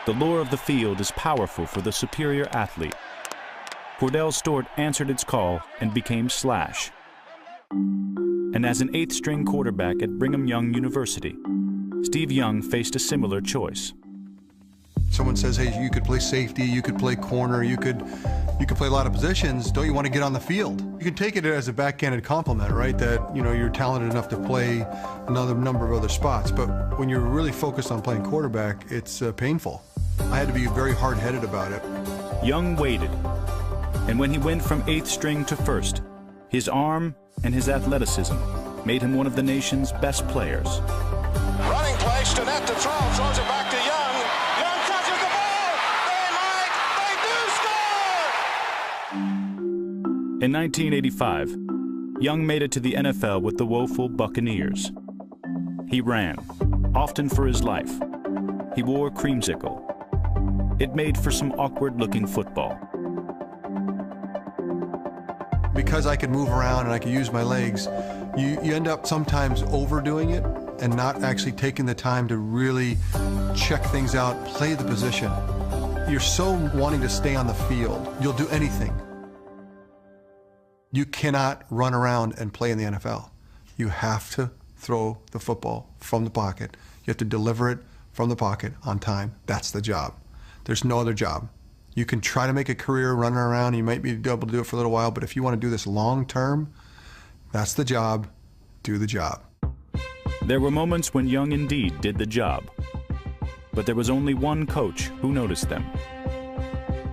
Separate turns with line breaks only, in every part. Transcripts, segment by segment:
The lure of the field is powerful for the superior athlete. Kordell Stewart answered its call and became Slash. And as an 8th-string quarterback at Brigham Young University, Steve Young faced a similar choice.
Someone says, hey, you could play safety, you could play corner, you could play a lot of positions. Don't you want to get on the field? You can take it as a backhanded compliment, right? That, you know, you're talented enough to play another number of other spots. But when you're really focused on playing quarterback, it's painful. I had to be very hard-headed about it.
Young waited. And when he went from 8th string to 1st, his arm and his athleticism made him one of the nation's best players.
Running play, Stinnett to throw, throws it back to Young. Young catches the ball. They do score!
In 1985, Young made it to the NFL with the woeful Buccaneers. He ran, often for his life. He wore creamsicle. It made for some awkward-looking football.
Because I could move around and I could use my legs, you end up sometimes overdoing it and not actually taking the time to really check things out, play the position. You're so wanting to stay on the field, you'll do anything. You cannot run around and play in the NFL. You have to throw the football from the pocket. You have to deliver it from the pocket on time. That's the job. There's no other job. You can try to make a career running around. You might be able to do it for a little while, but if you want to do this long term, that's the job. Do the job.
There were moments when Young indeed did the job, but there was only one coach who noticed them.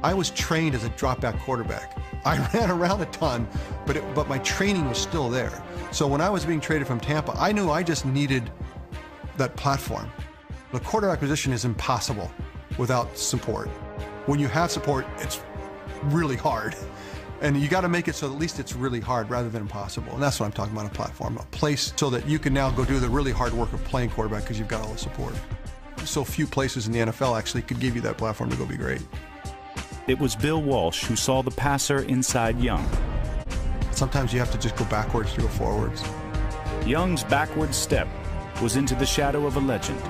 I was trained as a drop-back quarterback. I ran around a ton, but my training was still there. So when I was being traded from Tampa, I knew I just needed that platform. The quarterback position is impossible without support. When you have support, it's really hard. And you got to make it so at least it's really hard rather than impossible. And that's what I'm talking about, a platform, a place so that you can now go do the really hard work of playing quarterback because you've got all the support. So few places in the NFL actually could give you that platform to go be great.
It was Bill Walsh who saw the passer inside Young.
Sometimes you have to just go backwards to go forwards.
Young's backward step was into the shadow of a legend.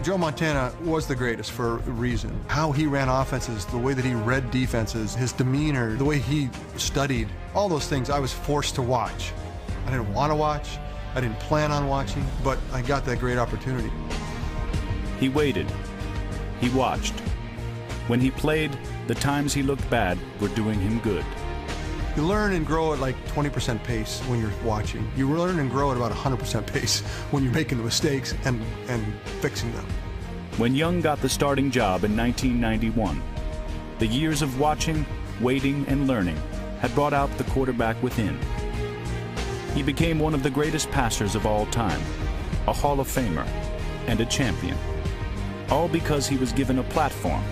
Joe Montana was the greatest for a reason. How he ran offenses, the way that he read defenses, his demeanor, the way he studied, all those things I was forced to watch. I didn't want to watch, I didn't plan on watching, but I got that great opportunity.
He waited. He watched. When he played, the times he looked bad were doing him good.
You learn and grow at like 20% pace when you're watching. You learn and grow at about 100% pace when you're making the mistakes and fixing them.
When Young got the starting job in 1991, the years of watching, waiting, and learning had brought out the quarterback within. He became one of the greatest passers of all time, a Hall of Famer, and a champion, all because he was given a platform